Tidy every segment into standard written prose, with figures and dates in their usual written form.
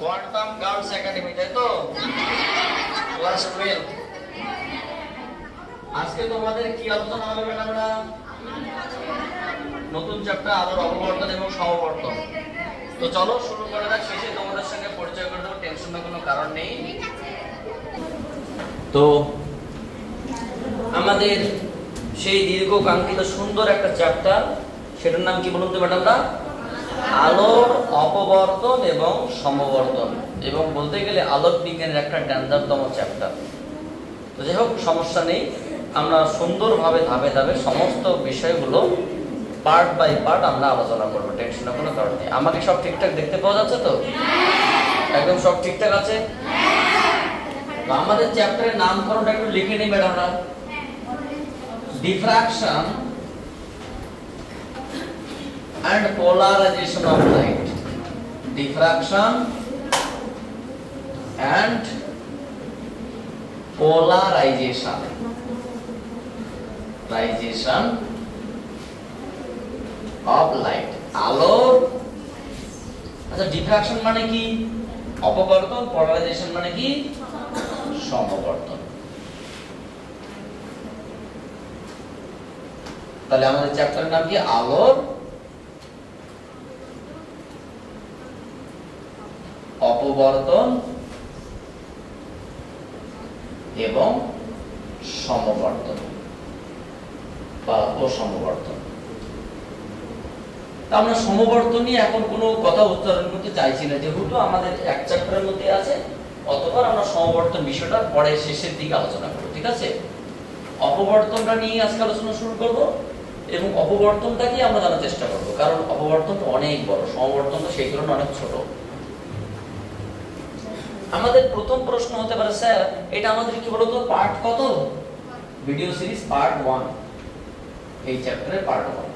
Quantum girls academy, তাই তো? Class 12। আজকে তোমাদের কি আলোচনা হবে ম্যাডামরা? নতুন চ্যাপ্টার আলোর অপবর্তন এবং সমবর্তন। তো চলো শুরু করা যাক। শেষে তোমাদের সঙ্গে পরিচয় করে দেবো, টেনশনের কোনো কারণ নেই। তো আমাদের সেই দীর্ঘ কাঙ্ক্ষিত সুন্দর একটা চ্যাপ্টার, সেটার নাম কি বলুন তো ম্যাডামরা? আলোর অপবর্তন এবং সমবর্তন। এবং বলতে গেলে আলোক বিজ্ঞানের একটা ডেঞ্জারতম চ্যাপ্টার। তো যাই হোক, সমস্যা নেই, আমরা সুন্দরভাবে ধাপে ধাপে সমস্ত বিষয়গুলো পার্ট বাই পার্ট আমরা আলোচনা করবো, টেনশনের কোনো কারণ নেই। আমাকে সব ঠিকঠাক দেখতে পাওয়া যাচ্ছে তো? একদম সব ঠিকঠাক আছে? আমাদের চ্যাপ্টারের নামকরণটা একটু লিখে নিই ম্যাডামরা। Diffraction and polarization of light. Diffraction and polarization. Polarization of light. আলোর, আচ্ছা ডিফ্রাকশন মানে কি? অপবর্তন। পলারাইজেশন মানে কি? সমবর্তন। তাহলে আমাদের চ্যাপ্টারের নাম কি? আলোর অপবর্তন এবং সমবর্তন বা অসমবর্তন। তা আমরা সমবর্তন নিয়ে এখন কোনো কথা উচ্চারণ করতে চাইছি না, যেহেতু আমাদের এক চ্যাপ্টারের মধ্যে আছে। অতঃপর আমরা সমবর্তন বিষয়টা পরে শেষের দিকে আলোচনা করব, ঠিক আছে? অপবর্তনটা নিয়ে আজকে আলোচনা শুরু করব এবং অপবর্তনটাকে আমরা জানার চেষ্টা করব, কারণ অপবর্তনটা অনেক বড়, সমবর্তনটা সেই তুলনায় অনেক ছোট। আমাদের প্রথম প্রশ্ন হতে পারে, স্যার এটা আমাদের কি বলতো পার্ট কত? ভিডিও সিরিজ পার্ট 1, এই চ্যাপ্টারের পার্ট 1।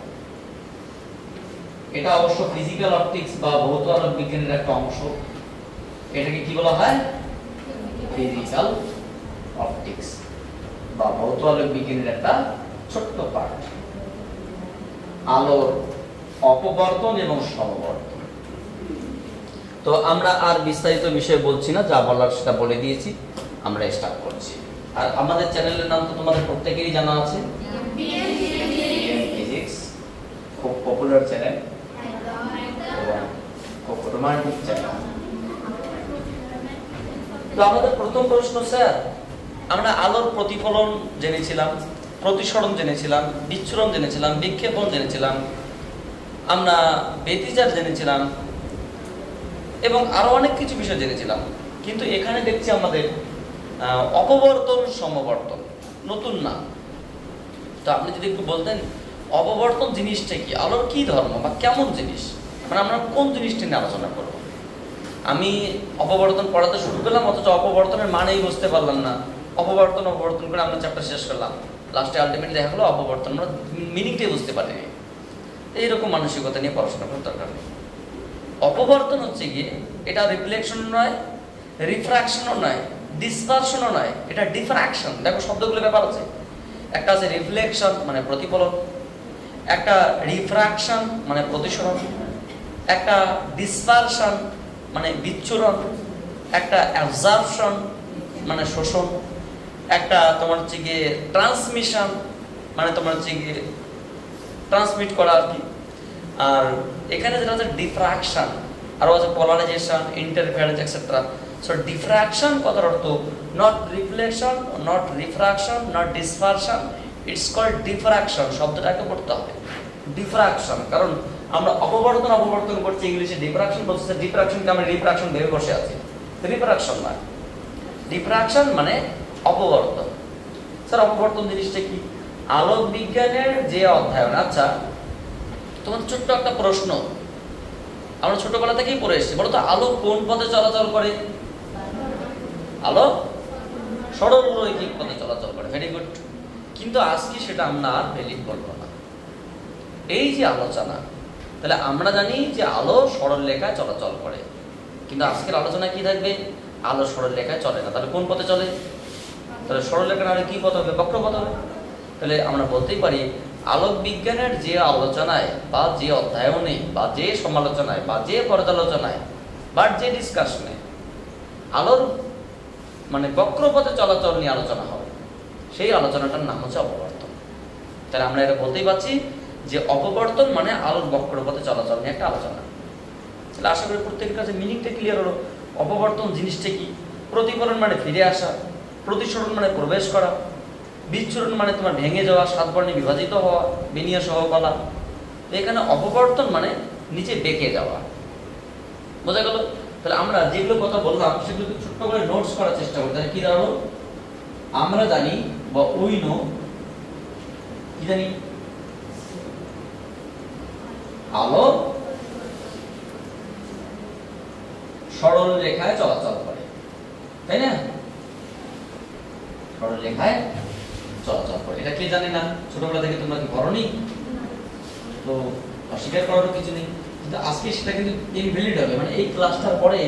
এটা অবশ্য ফিজিক্যাল অপটিক্স বা ভৌত আলোক বিজ্ঞানের একটা অংশ। এটাকে কি বলা হয়? ফিজিক্যাল অপটিক্স বা ভৌত আলোক বিজ্ঞানের একটা ছোট্ট পার্ট। আলোর অপবর্তন এবং সমবর্তন। তো আমরা আর বিস্তারিত বিষয় বলছি না, যা বলার সেটা বলে দিয়েছি, আমরা স্টার্ট করছি। আর আমাদের চ্যানেলের নাম তো তোমাদের প্রত্যেকেরই জানা আছে, ফিজিক্স। খুব পপুলার চ্যানেল এবং খুব রোমান্টিক চ্যানেল। তো আমাদের প্রথম প্রশ্ন, স্যার আমরা আলোর প্রতিফলন জেনেছিলাম, প্রতিসরণ জেনেছিলাম, বিচ্ছুরণ জেনেছিলাম, বিক্ষেপণ জেনেছিলাম, আমরা ব্যতিচার জেনেছিলাম এবং আরো অনেক কিছু বিষয় জেনেছিলাম। কিন্তু এখানে দেখছি আমাদের অপবর্তন সমবর্তন নতুন না। তো আপনি যদি একটু বলতেন অপবর্তন জিনিসটা কি, আলোর কি ধর্ম বা কেমন জিনিস, মানে আমরা কোন জিনিসটা নিয়ে আলোচনা করব? আমি অপবর্তন পড়াতে শুরু করলাম, অথচ অপবর্তনের মানেই বুঝতে পারলাম না। অপবর্তন করে আমরা চ্যাপ্টার শেষ করলাম, লাস্টে আলটিমেটলি দেখা গেলো অপবর্তন আমরা মিনিংটাই বুঝতে পারিনি। এইরকম মানসিকতা নিয়ে পড়াশোনা করার দরকার নেই। অপবর্তন হচ্ছে গিয়ে এটা রিফ্লেকশন নয়, রিফ্রাকশনও নয়, ডিসপারশনও নয়, এটা ডিফ্রাকশন। দেখো শব্দগুলো ব্যাপার আছে, একটা আছে রিফ্লেকশন মানে প্রতিফলন, একটা রিফ্রাকশন মানে প্রতিসরণ, একটা ডিসপারশন মানে বিচ্ছুরণ, একটা অ্যাবজর্পশন মানে শোষণ, একটা তোমার হচ্ছে গিয়ে ট্রান্সমিশন মানে তোমার হচ্ছে গিয়ে ট্রান্সমিট করা আর কি। আর এখানে যেটা হচ্ছে ডিফ্রাকশন, আরও আছে polarisation, interference etcetera. So diffraction কথার অর্থ not reflection, not refraction, not dispersion, it's called diffraction. শব্দটাকে পড়তে হবে ডিফ্রাকশন, কারণ আমরা অপবর্তন করছি ইংলিশে, ডিফ্রাকশন বলছে। ডিফ্রাকশনকে আমরা রিফ্রাকশন ভেবে বসে আছি, রিফ্রাকশন নয়, ডিফ্রাকশন মানে অপবর্তন। স্যার অপবর্তন জিনিসটা কি? আলোক বিজ্ঞানের যে অধ্যয়ন। আচ্ছা তোমার ছোট্ট একটা প্রশ্ন, আমরা ছোটবেলা থেকেই পড়ে এসেছি, বলো তো আলো কোন পথে চলাচল করে? আলো সরলরৈখিক পথে চলাচল করে। Very good. কিন্তু আজকে সেটা আমরা আর ভ্যালিড বলবো না। এই যে আলোচনা, তাহলে আমরা জানি যে আলো সরল রেখায় চলাচল করে, কিন্তু আজকের আলোচনা কি থাকবে? আলো সরল রেখায় চলে না। তাহলে কোন পথে চলে? তাহলে সরল রেখা না হলে কি পথ হবে? বক্রপথ হবে। তাহলে আমরা বলতেই পারি আলোক বিজ্ঞানের যে আলোচনায় বা যে অধ্যয়নে বা যে সমালোচনায় বা যে পর্যালোচনায় বা যে ডিসকাশনে আলোর মানে বক্রপথে চলাচল নিয়ে আলোচনা হবে, সেই আলোচনাটার নাম হচ্ছে অপবর্তন। তাহলে আমরা এটা বলতেই পারছি যে অপবর্তন মানে আলোর বক্রপথে চলাচল নিয়ে একটা আলোচনা। তাহলে আশা করি প্রত্যেকের কাছে মিনিংটা ক্লিয়ার হলো। অপবর্তন জিনিসটা কি? প্রতিফলন মানে ফিরে আসা, প্রতিসরণ মানে প্রবেশ করা, বিচ্ছুরণ মানে তোমার ভেঙে যাওয়া, সাত বর্ণে বিভাজিত হওয়া, বিনিয়া সহ বলা। এখানে অপবর্তন মানে নিচে বেঁকে যাওয়া। বোঝা গেল? তাহলে আমরা যেগুলো কথা বললাম সেগুলো ছোট্ট করে নোটস করার চেষ্টা করি। তাহলে কি দাঁড়ালো? আমরা জানি বা উই নো, কি জানি? আলো সরল রেখায় চলাচল করে, তাই না? সরল রেখায় চলাচল করে, এটা কে জানে না? ছোটবেলা থেকে তোমরা কি করনি? তো অস্বীকার করারও কিছু নেই, কিন্তু আজকে সেটা কিন্তু ইনভ্যালিড হবে। মানে এই ক্লাসটার পরে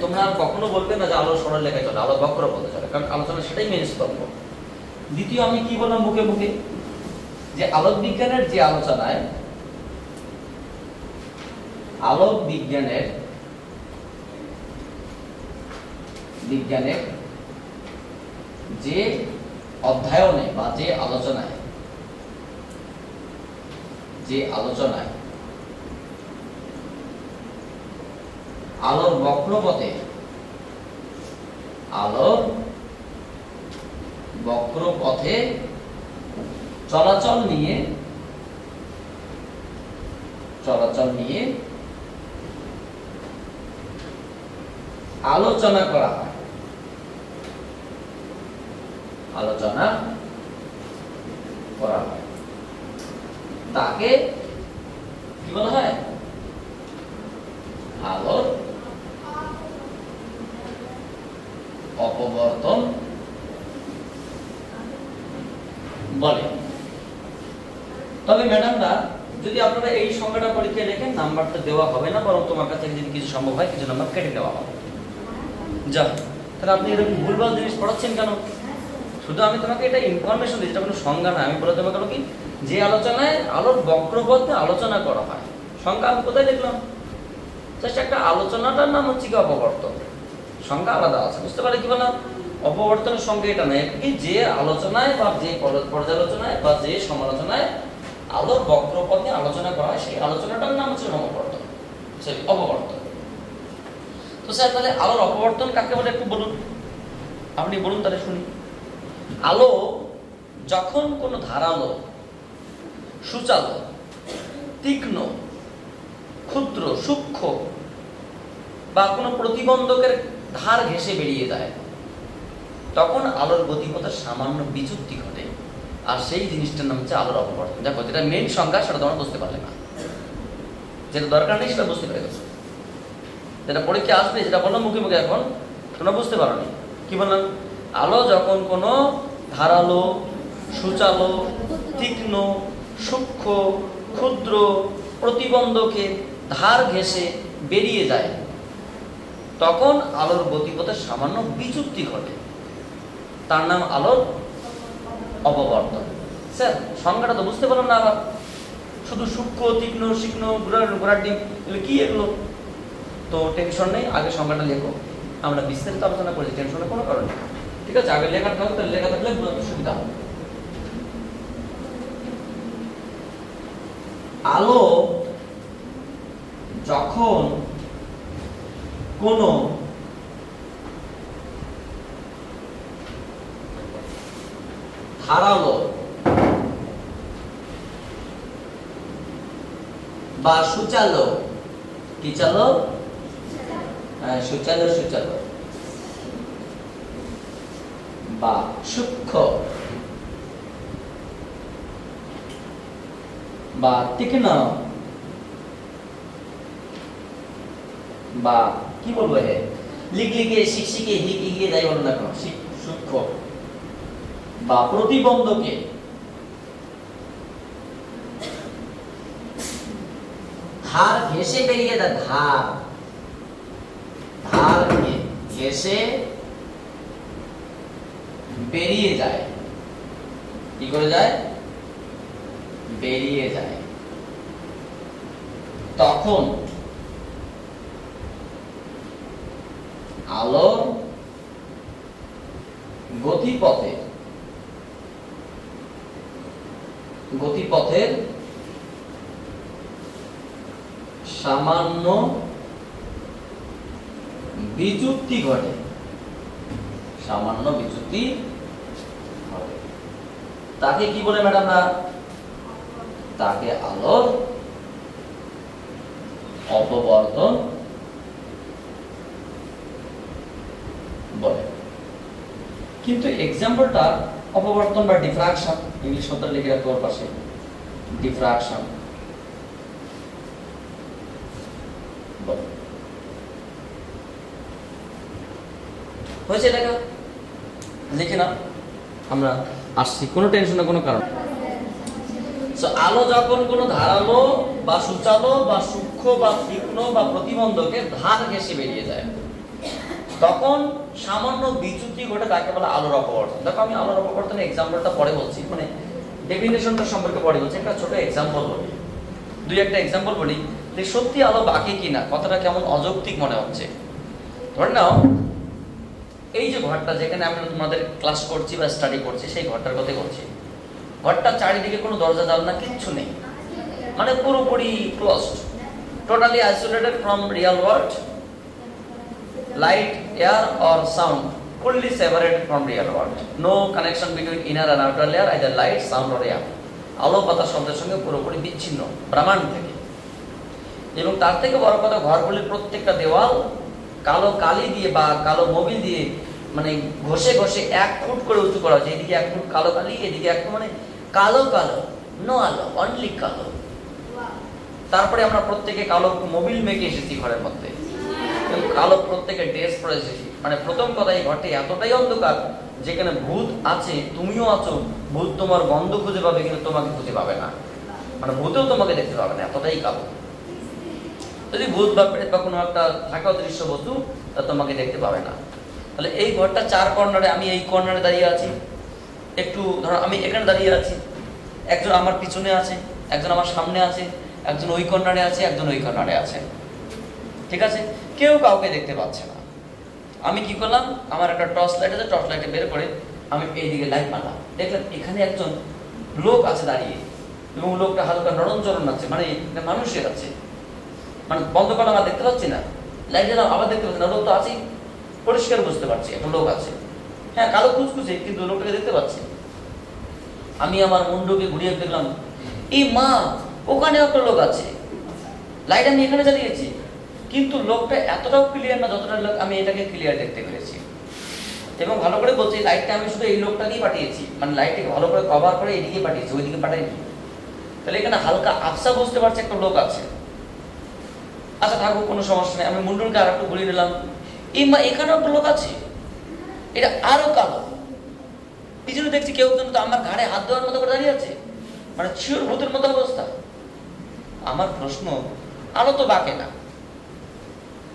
তোমরা আর কখনো বলবে না যে আলো সরল রেখায় চলে, আলো বক্রপথে চলে, কারণ আলোচনা সেটাই মেন স্তম্ভ। দ্বিতীয়, আমি কি বললাম মুখে মুখে, যে আলোক বিজ্ঞানের যে আলোচনায় আলোক বিজ্ঞানের যে অধ্যয়নে বা যে আলোচনায় আলোর বক্রপথে চলাচল নিয়ে আলোচনা করা হয়, তাকে কি বলা হয়? আলোর অপবর্তন বলে। তবে ম্যাডামরা, যদি আপনারা এই সংখ্যাটা পরীক্ষায় লেখেন, নাম্বারটা দেওয়া হবে না, বরং তোমার কাছে যদি কিছু সম্ভব হয় কিছু নাম্বার কেটে দেওয়া হবে। যা, তাহলে আপনি এরকম ভুলভাল জিনিস পড়াচ্ছেন কেন? শুধু আমি তোমাকে এটা ইনফরমেশন দিচ্ছি, এটা কোনো সংজ্ঞা না। আমি বলে তোমাকে কি, যে আলোচনায় আলোর বক্রপথে আলোচনা করা হয়, সংজ্ঞা আমি কোথায় লিখলাম? জাস্ট একটা আলোচনাটার নাম হচ্ছে কি অপবর্তন, সংজ্ঞা আলাদা আছে। বুঝতে পারে কি বললাম? অপবর্তনের সংজ্ঞা এটা নয় কি, যে আলোচনায় বা যে পর্যালোচনায় বা যে সমালোচনায় আলোর বক্রপথে আলোচনা করা হয়, সেই আলোচনাটার নাম হচ্ছে অপবর্তন, সরি অপবর্তন। তো স্যার, তাহলে আলোর অপবর্তন কাকে বলে একটু বলুন, আপনি বলুন তাহলে শুনি। আলো যখন কোনো ধারালো, সুচালো, তীক্ষ্ণ, ক্ষুদ্র, সূক্ষ্ম বা কোনো প্রতিবন্ধকের ধার ঘেঁষে বেরিয়ে যায়, তখন আলোর গতিপথের সামান্য বিচ্যুতি ঘটে, আর সেই জিনিসটার নাম হচ্ছে আলোর অপবর্তন। দেখো, যেটা মেন সংজ্ঞা সেটা তোমরা বুঝতে পারলে না, যেটা দরকার নেই সেটা বুঝতে পেরে গেছো। যেটা পরীক্ষা আসবে, যেটা বললাম মুখে মুখে, এখন তোমরা বুঝতে পারো নি। কি বললাম? আলো যখন কোনো ধারালো, সুচালো, তীক্ষ্ণ, সূক্ষ্ম, ক্ষুদ্র প্রতিবন্ধকে ধার ঘেঁষে বেরিয়ে যায়, তখন আলোর গতিপথে সামান্য বিচ্যুতি ঘটে, তার নাম আলোর অপবর্তন। স্যার, সংজ্ঞাটা তো বুঝতে পারলাম না, আবার শুধু সূক্ষ্ম, তীক্ষ্ণ, শিক্ষ্ণ, ঘোড়ার ডিম, এগুলো কি? এগুলো তো টেনশন নেই, আগে সংজ্ঞাটা লেখো, আমরা বিস্তারিত আলোচনা করেছি, টেনশনের কোনো কারণ নেই। ঠিক আছে, আগে লেখা থাকলে সুবিধা হবে। আলো যখন কোনো ধারালো বা সুচালো, কি চালো? সুচালো বা সূক্ষ্ম বা তীক্ষ্ণ বা কি বলবো, লিখলিখে, শিখশিখে, হিগিয়ে যাই বলো না কেন, সূক্ষ্ম বা প্রতিবন্ধকে ধার ঘেঁষে বেরিয়ে যায়, ধার ঘেঁষে বেরিয়ে যায়, কি করে যায়? বেরিয়ে যায়, তখন আলোর গতিপথের সামান্য বিচ্যুতি ঘটে, তাকে কি বলে ম্যাডাম না, তাকে আলোর অপবর্তন বলে। কিন্তু এক্সাম্পলটা অপবর্তন বা ডিফ্রাকশন, ইংলিশ শব্দ লিখে রাখতে ওর পাশে, ডিফ্রাকশন বলে। হয়েছে দেখা লিখে না, আমরা আসছি, কোনো টেনশন না, কোনো কারণ। আলো যখন কোনো ধারালো বা সূচালো বা সূক্ষ্ম বা তীক্ষ্ণ বা প্রতিবন্ধকের ধার ঘেঁষে বেরিয়ে যায়, তখন সামান্য বিচ্যুতি ঘটে, তাকে বলে আলোর অপবর্তন। দেখো আমি আলোর অপবর্তনের এক্সাম্পলটা পরে বলছি, মানে ডেফিনেশনটা সম্পর্কে পরে বলছি, একটা ছোট এক্সাম্পল বলি, দুই একটা এক্সাম্পল বলি যে সত্যি আলো বাকি কিনা, কথাটা কেমন অযৌক্তিক মনে হচ্ছে। ধরে নাও এই যে ঘরটা যেখানে আমরা তোমাদের ক্লাস করছি বা স্টাডি করছি, সেই ঘরটার কথা বলছি। ঘরটার চারিদিকে কোনো দরজা জানলা কিচ্ছু নেই, মানে পুরোপুরি closed, totally isolated from real world, light, air or sound fully separated from real world, no connection between inner and outer layer, either light, sound or air, আলো বাতাস শব্দের সঙ্গে পুরোপুরি বিচ্ছিন্ন ব্রহ্মাণ্ড থেকে। এবং তার থেকে বড় কথা, ঘরগুলির প্রত্যেকটা দেওয়াল কালো কালি দিয়ে বা কালো মোবিল দিয়ে মানে ঘষে ঘষে 1 ফুট করে উঁচু করা হয়েছে, এদিকে 1 ফুট কালো কালি, এদিকে 1 ফুট, মানে কালো কালো, নো আলো, অনলি কালো। তারপরে আমরা প্রত্যেকে কালো মোবিল মেখে এসেছি ঘরের মধ্যে, কালো প্রত্যেকে ড্রেস পরে এসেছি। মানে প্রথম কথা, এই ঘরটি এতটাই অন্ধকার যেখানে ভূত আছে, তুমিও আছো, ভূত তোমার গন্ধ খুঁজে পাবে কিন্তু তোমাকে খুঁজে পাবে না, মানে ভূতেও তোমাকে দেখতে পাবে না, এতটাই কালো। যদি ভূত বা প্রেত বা কোনো একটা থাকা দৃশ্য বস্তু, তা তোমাকে দেখতে পাবে না। তাহলে এই ঘরটা 4 কর্নারে, আমি এই কর্নারে দাঁড়িয়ে আছি, একটু ধরো আমি এখানে দাঁড়িয়ে আছি, একজন আমার পিছনে আছে, একজন আমার সামনে আছে, একজন ওই কর্নারে আছে, একজন ওই কর্নারে আছে, ঠিক আছে? কেউ কাউকে দেখতে পাচ্ছে না। আমি কি করলাম, আমার একটা টর্চ লাইট আছে, টর্চ লাইটে বের করে আমি এইদিকে লাইট মারলাম, দেখলাম এখানে একজন লোক আছে দাঁড়িয়ে, এবং লোকটা হালকা নরম আছে, মানে মানুষের আছে, মানে বন্ধ করা আমার দেখতে পাচ্ছি না, লাইট জ্বালাম আবার দেখতে পাচ্ছি না, লোক তো আছেই, পরিষ্কার বুঝতে পারছি একটা লোক আছে, হ্যাঁ কালো কুচকুচে, কিন্তু লোকটাকে দেখতে পাচ্ছি। আমি আমার মুন্ডুকে ঘুরিয়ে দেখলাম, এই মা ওখানে একটা লোক আছে, লাইট আমি এখানে জ্বালিয়েছি, কিন্তু লোকটা এতটাও ক্লিয়ার না যতটা লোক আমি এটাকে ক্লিয়ার দেখতে পেরেছি। এবং ভালো করে বলছি, লাইটটা আমি শুধু এই লোকটাকেই পাঠিয়েছি, মানে লাইটটাকে ভালো করে কভার করে এদিকে পাঠিয়েছি, ওইদিকে পাঠাইনি। তাহলে এখানে হালকা আবসা বুঝতে পারছি একটা লোক আছে। আচ্ছা থাকুক, কোনো সমস্যা নেই। আমি মুন্ডুরকে আর একটু ঘুরিয়ে নিলাম, এই মা এখানেও একটা লোক আছে, এটা আরো কালো। পিছনে দেখছি কেউ কিন্তু আমার ঘাড়ে হাত দেওয়ার মতো করে দাঁড়িয়ে আছে, মানে শিওর ভূতের মতো অবস্থা। আমার প্রশ্ন, আলো তো বাঁকে না,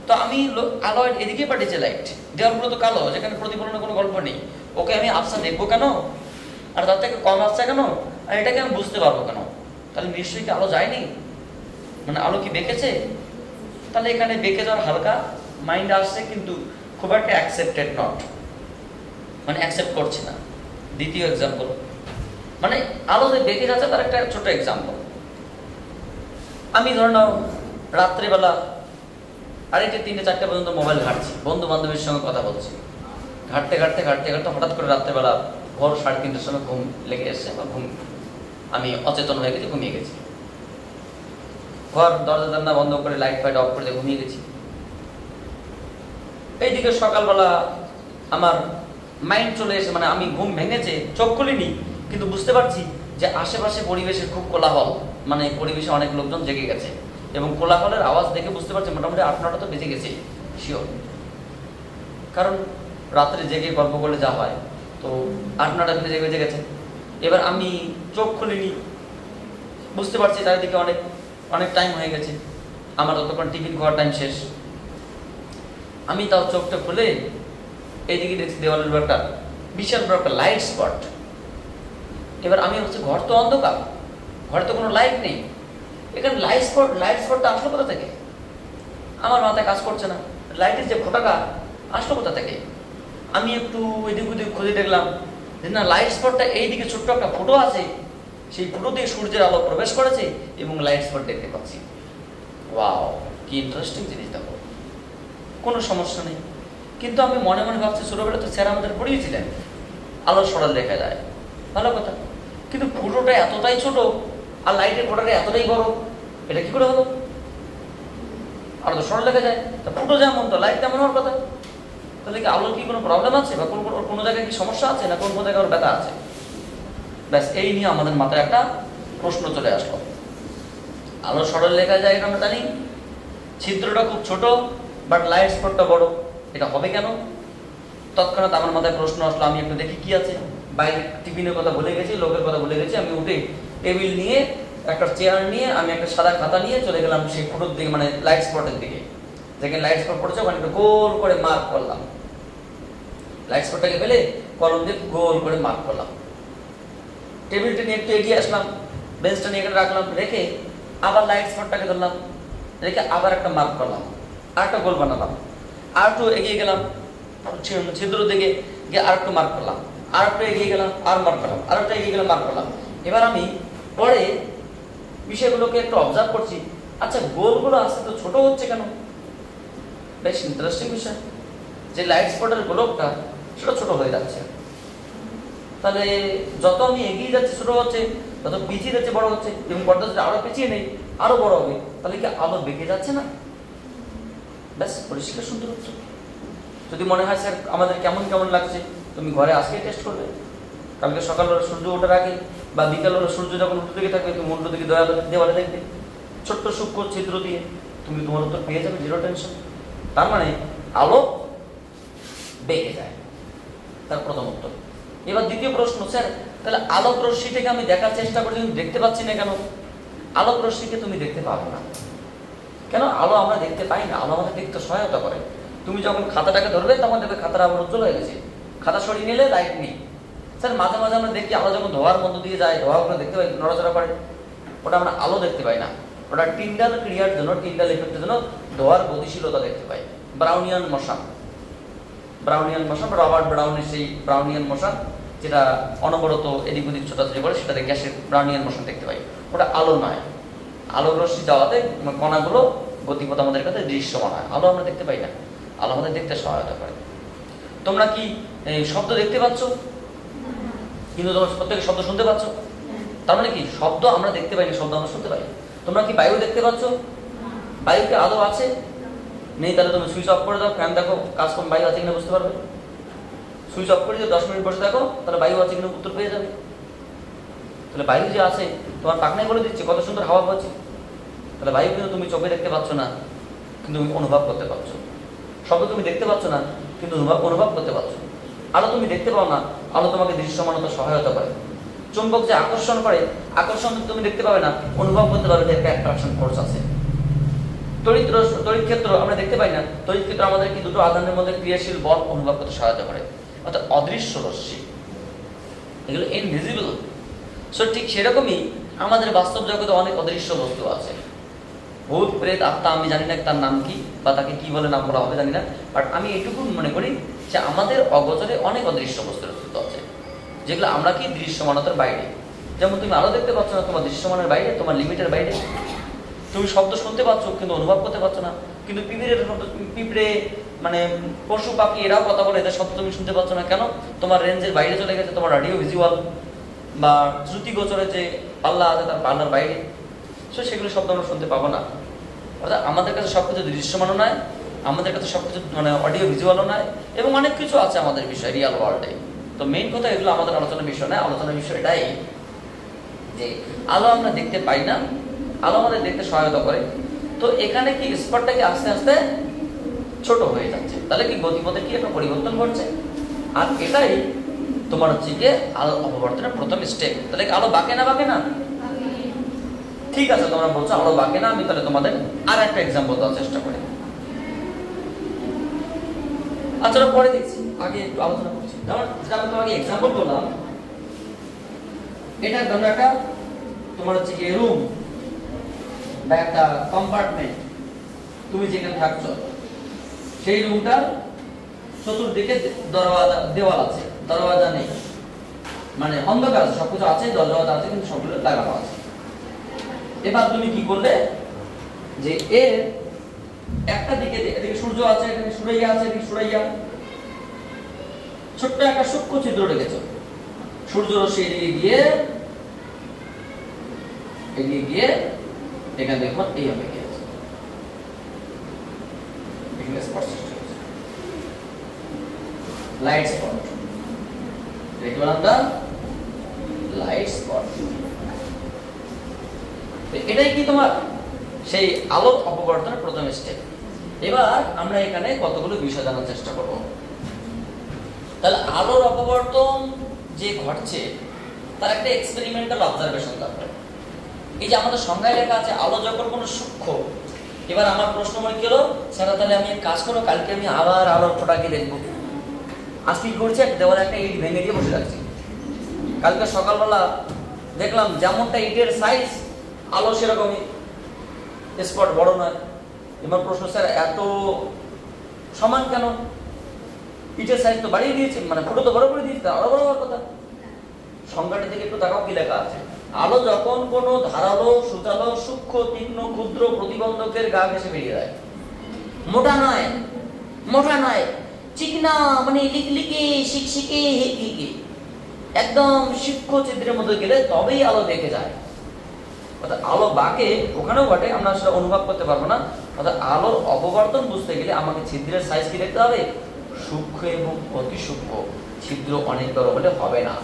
তো আমি আলো এদিকে পাঠিয়েছি, লাইট দেওয়ারগুলো তো কালো, যেখানে প্রতিফলনের কোনো গল্প নেই, ওকে আমি আবসা দেখবো কেন, আর তার থেকে কম আবসা কেন, আর এটাকে আমি বুঝতে পারবো কেন? তাহলে নিশ্চয়ই কি আলো যায়নি, মানে আলো কি বেঁকেছে? তাহলে এখানে বেঁকে যাওয়ার হালকা মাইন্ড আসছে, কিন্তু খুব একটা অ্যাকসেপ্টেড নট, মানে অ্যাকসেপ্ট করছে না। দ্বিতীয় এক্সাম্পল, মানে আলো যে বেঁকে যাচ্ছে তার একটা ছোট এক্সাম্পল। আমি ধরে নাও রাত্রেবেলা 2:30, 3, 4 পর্যন্ত মোবাইল ঘাটছি, বন্ধু বান্ধবীর সঙ্গে কথা বলছি, ঘাটতে হঠাৎ করে রাত্রেবেলা ভোর 3:30টার সময় ঘুম লেগে এসছে, বা আমি অচেতন হয়ে গেছি, ঘুমিয়ে গেছি। ঘর দরজা জানলা বন্ধ করে লাইট ফাইট অফ করে ঘুমিয়ে গেছি। এইদিকে সকালবেলা আমার মাইন্ড চলে এসে, মানে আমি ঘুম ভেঙেছে, চোখ খুলিনি, কিন্তু বুঝতে পারছি যে আশেপাশে পরিবেশের খুব কোলাহল, মানে পরিবেশে অনেক লোকজন জেগে গেছে, এবং কোলাহলের আওয়াজ দেখে বুঝতে পারছি মোটামুটি 8-9টা তো বেজে গেছে শিওর, কারণ রাত্রে জেগে গল্প করলে যা হয়, তো 8-9টা বেজে গেছে। এবার আমি চোখ খুলিনি, বুঝতে পারছি চারিদিকে অনেক টাইম হয়ে গেছে, আমার ততক্ষণ টিফিন খাওয়ার টাইম শেষ। আমি তাও চোখটা খুলে এইদিকে দেখছি দেওয়ালের একটা বিশাল বড় একটা লাইট স্পট। এবার আমি হচ্ছে ঘর তো অন্ধকার, ঘরে তো কোনো লাইট নেই, এখানে লাইট স্পটটা আসলো কোথা থেকে? আমার মাথায় কাজ করছে না, লাইটের যে ফোঁটাটা আসলো কোথা থেকে? আমি একটু এদিক ওদিক খুঁজে দেখলাম যে না, লাইট স্পটটা এইদিকে ছোট্ট একটা ফুটো আছে, সেই ফুটো দিয়ে সূর্যের আলো প্রবেশ করেছে এবং লাইট স্পট দেখতে পাচ্ছি। ওয়াও, কি ইন্টারেস্টিং জিনিস দেখো, কোনো সমস্যা নেই। কিন্তু আমি মনে মনে ভাবছি, ছোটবেলা তো স্যার আমাদের পড়িয়েছিলেন আলো সরাল দেখা যায়, ভালো কথা, কিন্তু ফুটোটা এতটাই ছোট আর লাইটের ফোঁটাটা এতটাই বড়, এটা কি করে হলো? আলো তো সরল দেখা যায়, তা ফুটো যেমন তো লাইট তেমন হওয়ার কথা। তাহলে কি আলোর কি কোনো প্রবলেম আছে, বা কোনো জায়গায় কি সমস্যা আছে, না কোনো জায়গায় ওর ব্যথা আছে? ব্যাস এই নিয়ে আমাদের মাথায় একটা প্রশ্ন চলে আসলো। আলো সরল লেখা যায় এটা আমরা জানি, ছিদ্রটা খুব ছোট বাট লাইট স্পটটা বড়, এটা হবে কেন? তৎক্ষণাৎ আমার মাথায় প্রশ্ন আসলো, আমি একটু দেখি কি আছে। বাইরে টিফিনের কথা ভুলে গেছি, লোকের কথা ভুলে গেছি, আমি উঠে টেবিল নিয়ে একটা চেয়ার নিয়ে আমি একটা সাদা খাতা নিয়ে চলে গেলাম সেই ফুটোর দিকে, মানে লাইট স্পটের দিকে, যেখানে লাইট স্পট পড়েছে ওখানে একটু গোল করে মার্ক করলাম। লাইট স্পটটাকে ফেলে কলম দিয়ে গোল করে মার্ক করলাম। টেবিলটা নিয়ে একটু এগিয়ে আসলাম, বেঞ্চটা নিয়ে এখানে রাখলাম, রেখে আবার লাইট স্পটটাকে ধরলাম, রেখে আবার একটা মার্ক করলাম, আর একটা গোল বানালাম, আর একটু এগিয়ে গেলাম ছিদ্র দিকে গিয়ে আর একটু মার্ক করলাম, আর একটু এগিয়ে গেলাম আর মার্ক করলাম, আর একটু এগিয়ে গেলাম মার্ক করলাম। এবার আমি পরে বিষয়গুলোকে একটু অবজার্ভ করছি, আচ্ছা গোলগুলো আস্তে তো ছোট হচ্ছে কেন? বেশ ইন্টারেস্টিং বিষয়, যে লাইট স্পটের গোলকটা সেটা ছোট হয়ে যাচ্ছে। তাহলে যত আমি এগিয়ে যাচ্ছি ছোট হচ্ছে, তত পিছিয়ে যাচ্ছে বড় হচ্ছে, এবং পর্দা যদি আরো পিছিয়ে নেই আরো বড় হবে, তাহলে কি আলো বেঁকে যাচ্ছে না? ব্যাস পরিষ্কার সুন্দর হচ্ছে। যদি মনে হয় স্যার আমাদের কেমন কেমন লাগছে, তুমি ঘরে আজকে টেস্ট করবে, কালকে সকাল হলে সূর্য ওঠার আগে বা বিকাল হলে সূর্য যখন উল্টো দিকে থাকবে, তুমি উল্টো দিকে দেওয়ালে দেখবে ছোট্ট সূক্ষ্ম ছিদ্র দিয়ে, তুমি তোমার উত্তর পেয়ে যাবে, জিরো টেনশন। তার মানে আলো বেঁকে যায়, তার প্রথম উত্তর। এবার দ্বিতীয় প্রশ্ন, স্যার তাহলে আলোক রশ্মিটাকে আমি দেখার চেষ্টা করছি কিন্তু দেখতে পাচ্ছি না কেন? আলোক রশ্মিকে তুমি দেখতে পাবে না কেন? আলো আমরা দেখতে পাই না, আলো আমাদের দেখতে সহায়তা করে। তুমি যখন খাতাটাকে ধরবে তখন দেখবে খাতাটা আবার উজ্জ্বল হয়ে গেছে, খাতা সরিয়ে নিলে লাইট নেই। স্যার মাঝে মাঝে আমরা দেখি আলো যখন ধোয়ার মধ্য দিয়ে যায়, ধোয়াগুলো দেখতে পাই নড়াচড়া করে, ওটা আমরা আলো দেখতে পাই না, ওটা টিন্ডাল ক্রিয়ার জন্য, টিন্ডাল এফেক্টের জন্য ধোয়ার গতিশীলতা দেখতে পাই। ব্রাউনিয়ান মশা, রবার্ট ব্রাউনের সেই ব্রাউনিয়ান মশা, যেটা অনবরত এদিক ওদিক ছোটাছুটি করে, সেটাতে গ্যাসের ব্রাউনিয়ান মশা দেখতে পাই। ওটা আলো নয়, আলোক রশ্মি যাওয়াতে কণাগুলো গতিপথ আমাদের কাছে দৃশ্যমান হয়, আলো আমরা দেখতে পাই না, আলো আমাদের দেখতে সহায়তা করে। তোমরা কি শব্দ দেখতে পাচ্ছ, কিন্তু তোমরা প্রত্যেকে শব্দ শুনতে পাচ্ছ? তার মানে কি শব্দ আমরা দেখতে পাই না, শব্দ আমরা শুনতে পাই। তোমরা কি বায়ু দেখতে পাচ্ছ? বায়ুকে আলো আছে নেই? তাহলে তুমি সুইচ অফ করে দাও, ফ্যান দেখো, কাজ কম বায়ু আছে কিনা বুঝতে পারবে। সুইচ অফ করে দিয়ে 10 মিনিট বসে দেখো, তাহলে বায়ু আছে কিনা উত্তর পেয়ে যাবে। তাহলে বায়ু যে আছে তোমার পাখনায় বলে দিচ্ছে কত সুন্দর হাওয়া পাচ্ছে। তাহলে বায়ু কিন্তু তুমি চোখে দেখতে পাচ্ছ না, কিন্তু তুমি অনুভব করতে পারছো। শব্দ তুমি দেখতে পাচ্ছ না, কিন্তু অনুভব করতে পারছো। আলো তুমি দেখতে পাও না, আলো তোমাকে দৃশ্যমানতা সহায়তা করে। চুম্বক যে আকর্ষণ করে, আকর্ষণ তুমি দেখতে পাবে না, অনুভব করতে পারবে যে একটা অ্যাট্রাকশন ফোর্স আছে। তড়িৎ ক্ষেত্র আমরা দেখতে পাই না, তড়িৎ ক্ষেত্র আমাদের কি দুটো আধানের মধ্যে ক্রিয়াশীল বল অনুভব করতে সহায়তা করে, অর্থাৎ অদৃশ্য রশ্মি, এগুলো ইনভিজিবল। সো ঠিক সেরকমই আমাদের বাস্তব জগতে অনেক অদৃশ্য বস্তু আছে। ভূত প্রেত আত্মা, আমি জানি না তার নাম কি বা তাকে কি বলে নাম বলা হবে জানি না, বাট আমি এটুকু মনে করি যে আমাদের অগোচরে অনেক অদৃশ্য বস্তুর অস্তিত্ব আছে, যেগুলো আমরা কি দৃশ্যমানতার বাইরে। যেমন তুমি আলো দেখতে পাচ্ছ না, তোমার দৃশ্যমানের বাইরে, তোমার লিমিটের বাইরে। তুমি শব্দ শুনতে পাচ্ছ কিন্তু অনুভব করতে পারছো না, কিন্তু পিঁপড়ে মানে পশু পাখি এরাও কথা বলে, এদের শব্দ তুমি শুনতে পাচ্ছ না কেন? তোমার রেঞ্জের বাইরে চলে গেছে, তোমার অডিও ভিজুয়াল বা শ্রুতি গোচরে যে পাল্লা আছে তার পাল্লার বাইরে। সো সেগুলো শব্দ আমরা শুনতে পাবো না। অর্থাৎ আমাদের কাছে সবকিছু দৃশ্যমানও নয়, আমাদের কাছে সবকিছু মানে অডিও ভিজুয়ালও নয়, এবং অনেক কিছু আছে আমাদের বিষয় রিয়াল ওয়ার্ল্ডে। তো মেইন কথা এগুলো আমাদের আলোচনার বিষয় নয়, আলোচনার বিষয় এটাই যে আলো আমরা দেখতে পাই না, আলো আমাদের দেখতে সহায়তা করে। তো এখানে কি স্পটটাকে আস্তে আস্তে ছোট হয়ে যাচ্ছে, তাহলে কি গতিপথে কি একটা পরিবর্তন ঘটছে। আর এটাই তোমার হচ্ছে গিয়ে আলো অপবর্তনের প্রথম স্টেপ। তাহলে আলো বাঁকে না, বাঁকে না? ঠিক আছে, তোমরা বলছো আলো বাঁকে না, আমি তাহলে তোমাদের আর একটা এক্সাম্পল দেওয়ার চেষ্টা করি। আচ্ছা পরে দেখছি, আগে একটু আলোচনা করছি। যেমন আমি তোমাকে এক্সাম্পল বললাম, এটা ধরো একটা তোমার হচ্ছে কি রুম বা একটা কম্পার্টমেন্ট, তুমি যেখানে থাকছো সেই রুমটার চতুর্দিকে দরওয়াজা দেওয়াল আছে, দরওয়াজা নেই, মানে অন্ধকার আছে, সবকিছু আছে, দরওয়াজা আছে কিন্তু সবগুলো লাগানো আছে। এবার তুমি কি করলে যে এর একটা দিকে, এদিকে সূর্য আছে, এখানে সুরাইয়া আছে, এদিকে সুরাইয়া, ছোট্ট একটা সূক্ষ্ম ছিদ্র রেখেছো, সূর্য রশ্মি এদিকে গিয়ে এখানে দেখো এইভাবে গিয়েছে, এখানে স্পট সৃষ্টি হয়েছে, লাইট স্পট, দেখলাম আমরা লাইট স্পট। এটাই কি তোমার সেই আলোর অপবর্তনের প্রথম স্টেপ। এবার আমরা এখানে কতগুলো বিষয় জানার চেষ্টা করব। তাহলে আলোর অপবর্তন যে ঘটছে তার একটা এক্সপেরিমেন্টাল অবজারভেশন দরকার। এই যে আমাদের সংজ্ঞায় লেখা আছে আলো যখন কোনো সূক্ষ্ম, এবার আমার প্রশ্ন মনে কি হলো, স্যার তাহলে আমি এক কাজ করবো, কালকে আমি আবার আলোর ফোঁটাকে দেখবো। আজকে কি করছি, একটা দেওয়ালে একটা ইট ভেঙে দিয়ে বসে রাখছি, কালকে সকালবেলা দেখলাম যেমনটা ইটের সাইজ আলো সেরকমই, স্পট বড় নয়। এবার প্রশ্ন, স্যার এত সমান কেন? ইটের সাইজ তো বাড়িয়ে দিয়েছে, মানে ফুটো তো বড় করে দিয়েছে, আরো বড় হওয়ার কথা। সংজ্ঞাটা থেকে একটু দেখাও কি লেখা আছে। আলো যখন কোনো ধারালো, সুচালো, সূক্ষ্ম, তীক্ষ্ণ, ক্ষুদ্র প্রতিবন্ধকের গা ঘেঁষে বেরিয়ে যায়, মোটা নয়, মোটা নয়, চিকনা, মানে লিকলিকে, শিকশিকে, হিকলিকে, একদম সূক্ষ্ম ছিদ্রের মধ্যে গেলে তবেই আলো দেখে যায়। অর্থাৎ আলো বাঁকে ওখানেও ঘটে, আমরা সেটা অনুভব করতে পারবো না। অর্থাৎ আলোর অপবর্তন বুঝতে গেলে আমাকে ছিদ্রের সাইজ কি দেখতে হবে, সূক্ষ্ম এবং অতি সূক্ষ্ম। ছিদ্র অনেক বড় হলে হবে না,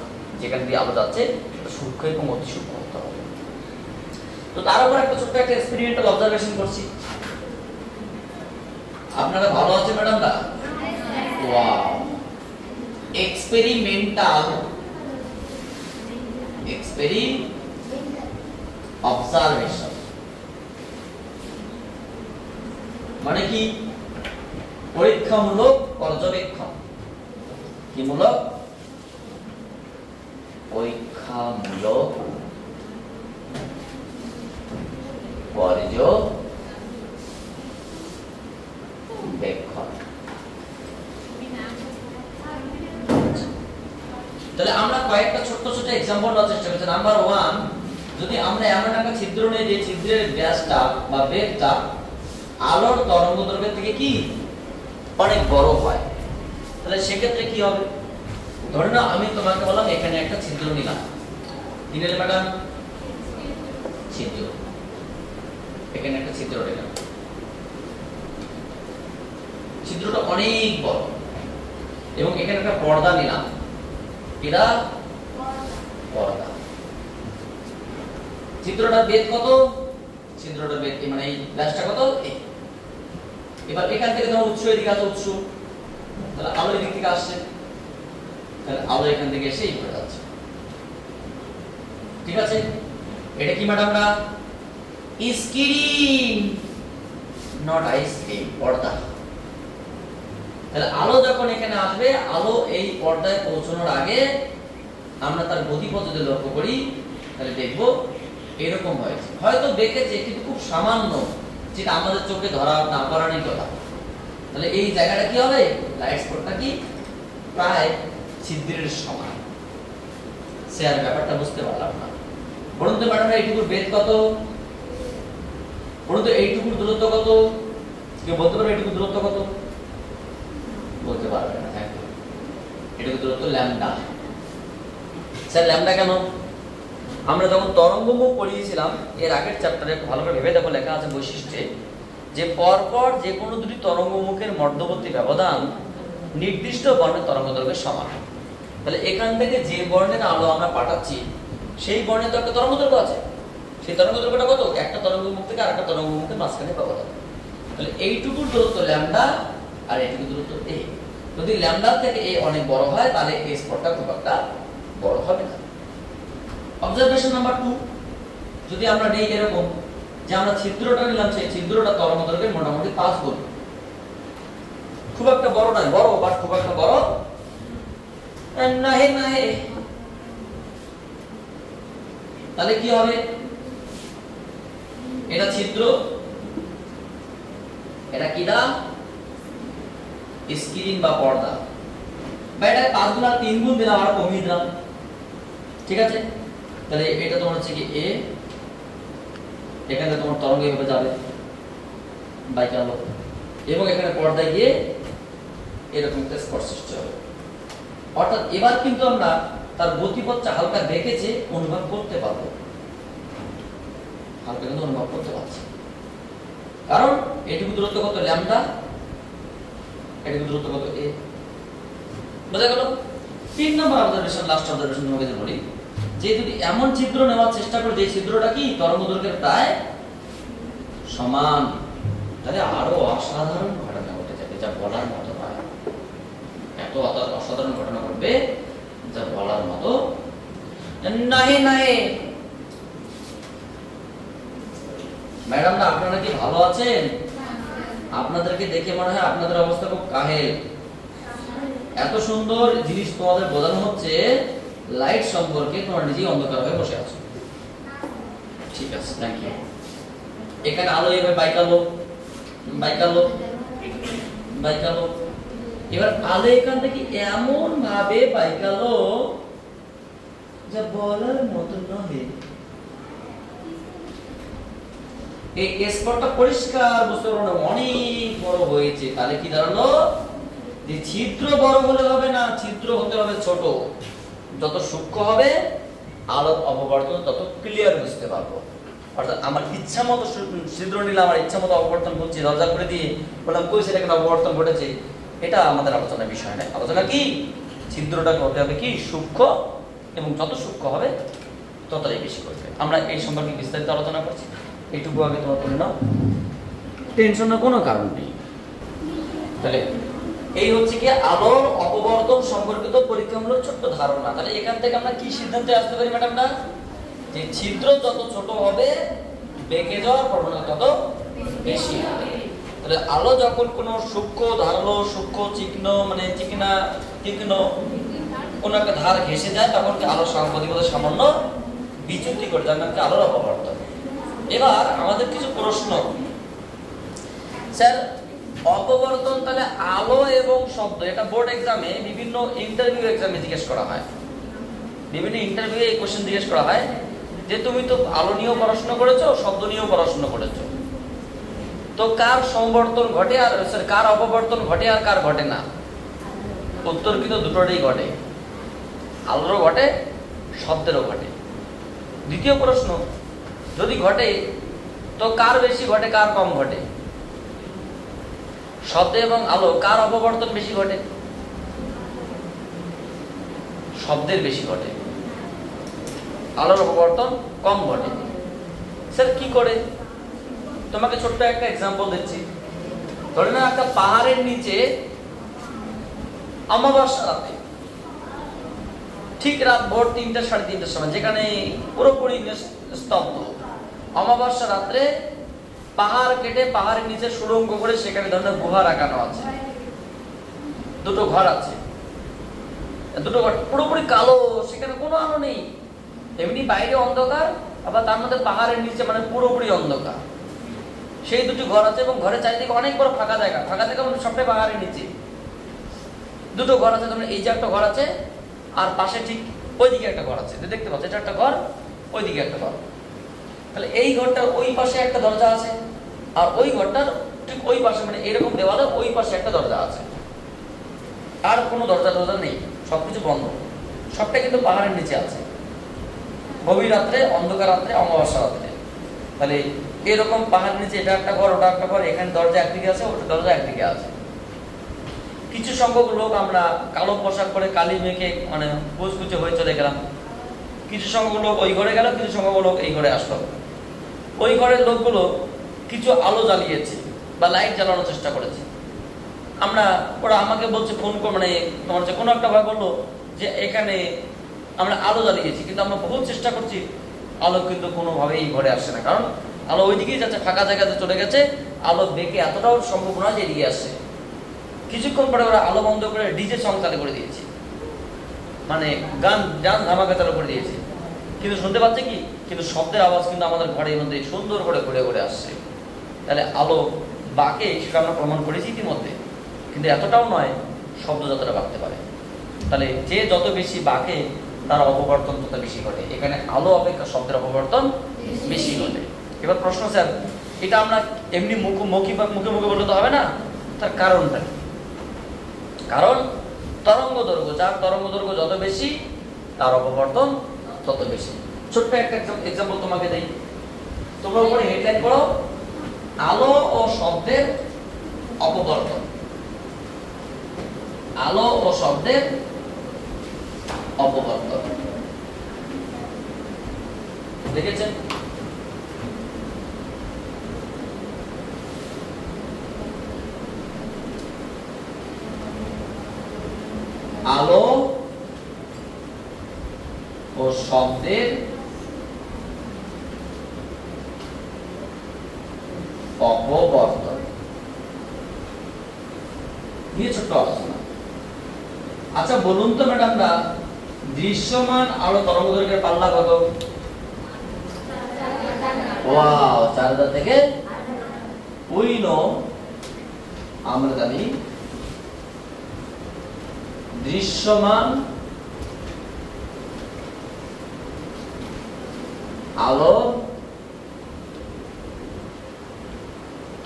যেখান দিয়ে আলো যাচ্ছে সেটা সূক্ষ্ম এবং অতি সূক্ষ্ম হতে হবে। তো তার উপর একটা ছোট্ট একটা এক্সপেরিমেন্টাল অবজারভেশন করছি। আপনারা ভালো আছেন ম্যাডামরা? ওয়াও, এক্সপেরিমেন্টাল অবজারভেশন মানে কি? পরীক্ষামূলক পর্যবেক্ষণ। কি মূলক? পরীক্ষামূলক পর্যবেক্ষণ। তাহলে আমরা কয়েকটা ছোট ছোট এক্সাম্পল দেওয়ার চেষ্টা করছি। নাম্বার 1, যদি আমরা এমন একটা ছিদ্র নেই যে ছিদ্রের ব্যাসটা বা বেগটা আলোর তরঙ্গদৈর্ঘ্য থেকে কি অনেক বড় হয়, তাহলে সেক্ষেত্রে কি হবে? ধরে নাও আমি তোমাকে বললাম এখানে একটা ছিদ্র নিলাম, কি নিলে ম্যাডাম? ছিদ্র। এখানে একটা ছিদ্র নিলাম, ছিদ্রটা অনেক বড়, এবং এখানে একটা পর্দা নিলাম, এটা পর্দা। চিত্রটার বেদ কত? ছিদ্রটার বেদ মানে এই ব্যাসটা কত? এবার এখান থেকে ধরো উৎস এদিকে আছে, উৎস, তাহলে আলো এদিক থেকে আসছে, তাহলে আলো এখান থেকে এসে এইভাবে যাচ্ছে। ঠিক আছে? এটা কি ম্যাডাম না? স্ক্রিন, নট আইসক্রিম, পর্দা। তাহলে আলো যখন এখানে আসবে, আলো এই পর্দায় পৌঁছানোর আগে আমরা তার গতিপথ যদি লক্ষ্য করি তাহলে দেখবো এরকম হয়েছে। হয়তো দেখেছে কিন্তু খুব সামান্য, যেটা আমাদের চোখে ধরা না পড়ারই কথা। তাহলে এই জায়গাটা কি হবে? লাইট স্পটটা কি প্রায় ছিদ্রের সমান। স্যার ব্যাপারটা বুঝতে পারলাম না। বলুন তো ম্যাডাম, এইটুকুর বেদ কত? বলুন তো এইটুকুর দূরত্ব কত? কেউ বলতে পারবে এইটুকুর দূরত্ব কত? বলতে পারবে না। এটুকু দূরত্ব ল্যামডা। স্যার ল্যামডা কেন? আমরা যখন তরঙ্গমুখ পড়িয়েছিলাম এর আগের চ্যাপ্টারে, ভালো করে ভেবে দেখো লেখা আছে বৈশিষ্ট্যে, যে পরপর যে কোনো দুটি তরঙ্গমুখের মধ্যবর্তী ব্যবধান নির্দিষ্ট বর্ণের তরঙ্গদৈর্ঘ্যের সমান। তাহলে এখান থেকে যে বর্ণের আলো আমরা পাঠাচ্ছি সেই বর্ণের তো একটা তরঙ্গদৈর্ঘ্য আছে। সেই তরঙ্গদৈর্ঘ্যটা কত? একটা তরঙ্গমুখ থেকে আরেকটা তরঙ্গমুখের মাঝখানে ব্যবধান। তাহলে এইটুকুর দূরত্ব ল্যামডা আর এইটুকুর দূরত্ব এ। যদি ল্যামডা থেকে এ অনেক বড় হয় তাহলে এই স্পটটা খুব একটা বড় হবে না। অবজারভেশন নাম্বার 2, যদি আমরা নেই এরকম যে আমরা ছিদ্রটা নিলাম, সেই ছিদ্রটা তরঙ্গদৈর্ঘ্যের মোটামুটি 5 গুণ, খুব একটা বড় নয়, বড় বাট খুব একটা বড় না হে। তাহলে কি হবে? এটা ছিদ্র, এটা কি দাম? স্ক্রিন বা পর্দা। বা এটা 5 গুণ আর 3 গুণ দিলাম আর কমিয়ে দিলাম, ঠিক আছে? তাহলে এটা তোমার হচ্ছে কি এ, এখানে তোমার তরঙ্গ এইভাবে যাবে বাইকালো, এবং এখানে পর্দায় গিয়ে এরকম একটা স্পর্শ সৃষ্টি হবে। অর্থাৎ এবার কিন্তু আমরা তার গতিপথটা হালকা বেঁকেছে অনুভব করতে পারবো, হালকা কিন্তু অনুভব করতে পারছি, কারণ এটুকু দূরত্ব কত ল্যামডা, এটুকু দূরত্ব কত এ। বোঝা গেল? 3 নম্বর অবজারভেশন, লাস্ট অবজারভেশন তোমাকে যে বলি, যে যদি এমন ছিদ্র নেওয়ার চেষ্টা করে যে ছিদ্রটা কি তরঙ্গ দৈর্ঘ্যের প্রায় সমান, তাহলে আরো অসাধারণ ঘটনা ঘটে যাবে, যা বলার মতো নয়। এত অসাধারণ ঘটনা ঘটবে যা বলার মতো নাই নাই। ম্যাডাম না, আপনারা কি ভালো আছেন? আপনাদেরকে দেখে মনে হয় আপনাদের অবস্থা খুব কাহেল। এত সুন্দর জিনিস তোমাদের বোঝানো হচ্ছে লাইট সম্পর্কে, তোমরা নিজেই অন্ধকার হয়ে বসে আছো। ঠিক আছে, থ্যাংক ইউ। এখানে আলো এভাবে বাইকালো বাইকালো বাইকালো, এবার আলো এখান থেকে এমন ভাবে বাইকালো যা বলার মতো নয়। এই স্পটটা পরিষ্কার বুঝতে পারো, অনেক বড় হয়েছে। তাহলে কি দাঁড়ালো? যে ছিদ্র বড় হলে হবে না, ছিদ্র হতে হবে ছোট। যত সূক্ষ্ম হবে আলোর অপবর্তন তত ক্লিয়ার বুঝতে পারবো। অর্থাৎ আমার ইচ্ছা মতো ছিদ্র নিলাম, আমার ইচ্ছা মতো অপবর্তন করছি, দরজা করে দিয়ে বললাম কই সেটা কেন অপবর্তন ঘটেছে, এটা আমাদের আলোচনার বিষয় নয়। আলোচনা কি? ছিদ্রটাকে হতে হবে কি সূক্ষ্ম, এবং যত সূক্ষ্ম হবে ততটাই বেশি করবে। আমরা এই সম্পর্কে বিস্তারিত আলোচনা করছি, এইটুকু আগে তোমার করে নাও, টেনশনের কোনো কারণ নেই। তাহলে এই হচ্ছে কি আলোর অপবর্তন সম্পর্কিত পরীক্ষামূলক ছোট্ট ধারণা। তাহলে এখান থেকে আমরা কি সিদ্ধান্তে আসতে পারি ম্যাডাম না, যে ছিদ্র যত ছোট হবে বেঁকে যাওয়ার প্রবণতা তত বেশি হবে। তাহলে আলো যখন কোনো সূক্ষ্ম ধারালো, সূক্ষ্ম চিকন মানে তীক্ষ্ণ কোন একটা ধার ঘেঁষে যায়, তখন কি আলোর গতিপথে সামান্য বিচ্যুতি করে, যার নাম কি আলোর অপবর্তন। এবার আমাদের কিছু প্রশ্ন। স্যার, অপবর্তন তাহলে আলো এবং শব্দ, এটা বোর্ড এক্সামে বিভিন্ন ইন্টারভিউ এক্সামে জিজ্ঞেস করা হয়, বিভিন্ন ইন্টারভিউ এই কোশ্চেন জিজ্ঞেস করা হয় যে তুমি তো আলো নিয়েও পড়াশোনা করেছো, শব্দ নিয়েও পড়াশোনা করেছো, তো কার সমবর্তন ঘটে আর কার অপবর্তন ঘটে আর কার ঘটে না? উত্তর কিন্তু দুটোরই ঘটে, আলোরও ঘটে শব্দেরও ঘটে। দ্বিতীয় প্রশ্ন, যদি ঘটে তো কার বেশি ঘটে কার কম ঘটে? শব্দ এবং আলো কার অপবর্তন বেশি ঘটে? শব্দের বেশি ঘটে, আলোর অপবর্তন কম ঘটে। স্যার কি করে? তোমাকে ছোট্ট একটা এক্সাম্পল দিচ্ছি। ধরে না একটা পাহাড়ের নিচে অমাবস্যা রাতে, ঠিক রাত ভোর 3টা 3:30টার সময়, যেখানে পুরোপুরি স্তব্ধ, অমাবস্যা রাত্রে পাহাড় কেটে পাহাড়ের নিচে সুড়ঙ্গ করে সেখানে ধরনের গুহা রাখানো আছে, দুটো ঘর আছে, দুটো ঘর পুরোপুরি কালো, সেখানে কোনো আলো নেই, এমনি বাইরে অন্ধকার, আবার তার মধ্যে পাহাড়ের নিচে মানে পুরোপুরি অন্ধকার। সেই দুটি ঘর আছে এবং ঘরের চারিদিকে অনেক বড় ফাঁকা জায়গা, ফাঁকা জায়গা মানে সবটাই পাহাড়ের নিচে। দুটো ঘর আছে, তোমরা এই যে একটা ঘর আছে, আর পাশে ঠিক ওইদিকে একটা ঘর আছে, দেখতে পাচ্ছ, এটা একটা ঘর, ওইদিকে একটা ঘর। তাহলে এই ঘরটার ওই পাশে একটা দরজা আছে, আর ওই ঘরটার ঠিক ওই পাশে মানে এরকম দেওয়ালে ওই পাশে একটা দরজা আছে, আর কোনো দরজা নেই, সবকিছু বন্ধ, সবটা কিন্তু পাহাড়ের নিচে আছে, গভীর রাত্রে, অন্ধকার রাত্রে, অমাবস্যা রাত্রে। তাহলে এরকম পাহাড়ের নিচে এটা একটা ঘর, ওটা একটা ঘর, এখানে দরজা একদিকে আছে, ওটা দরজা একদিকে আছে। কিছু সংখ্যক লোক আমরা কালো পোশাক পরে কালি মেখে মানে কুচকুচে হয়ে চলে গেলাম, কিছু সংখ্যক লোক ওই ঘরে গেল, কিছু সংখ্যক লোক এই ঘরে আসলো। ওই ঘরের লোকগুলো কিছু আলো জ্বালিয়েছে বা লাইট জ্বালানোর চেষ্টা করেছে। ওরা আমাকে বলছে, ফোন করে মানে তোমার যে কোনো একটা ভাই বললো যে এখানে আমরা আলো জ্বালিয়েছি, কিন্তু আমরা বহু চেষ্টা করছি, আলো কিন্তু কোনোভাবেই এই ঘরে আসছে না, কারণ আলো ওইদিকেই যাচ্ছে, ফাঁকা জায়গাতে চলে গেছে, আলো বেঁকে এতটাও সম্ভব নয় যে এদিকে আসছে। কিছুক্ষণ পরে ওরা আলো বন্ধ করে ডিজে সং চালু করে দিয়েছে, মানে গান ধামাকা চালু করে দিয়েছে, কিন্তু শুনতে পাচ্ছে কি কিন্তু শব্দের আওয়াজ কিন্তু আমাদের ঘরের মধ্যে সুন্দর করে ঘুরে ঘুরে আসছে। তাহলে আলো বাঁকে সেটা আমরা প্রমাণ করেছি ইতিমধ্যে, কিন্তু এতটাও নয় শব্দ যতটা বাঁকতে পারে। তাহলে যে যত বেশি বাঁকে তার অপবর্তন তত বেশি ঘটে। এখানে আলো অপেক্ষা শব্দের অপবর্তন বেশি ঘটে। এবার প্রশ্ন স্যার, এটা আমরা এমনি মুখে মুখে বললে তো হবে না, তার কারণটা কি? কারণ তরঙ্গ দৈর্ঘ্য, যার তরঙ্গ দৈর্ঘ্য যত বেশি তার অপবর্তন তত বেশি। ছোট্ট একটা এক্সাম্পল তোমাকে দেই। তোমরা উপরে হেডলাইন পড়ো, আলো ও শব্দের অপবর্তন। আলো ও শব্দের অপবর্তন দেখেছেন? আলো ও শব্দের অপবর্তন নিয়ে ছোট্ট আলোচনা। আচ্ছা বলুন তো ম্যাডামরা, দৃশ্যমান আলো তরঙ্গ দৈর্ঘ্যের পাল্লা কত? ওয়াও, 4000 থেকে উই নো, আমরা জানি দৃশ্যমান আলো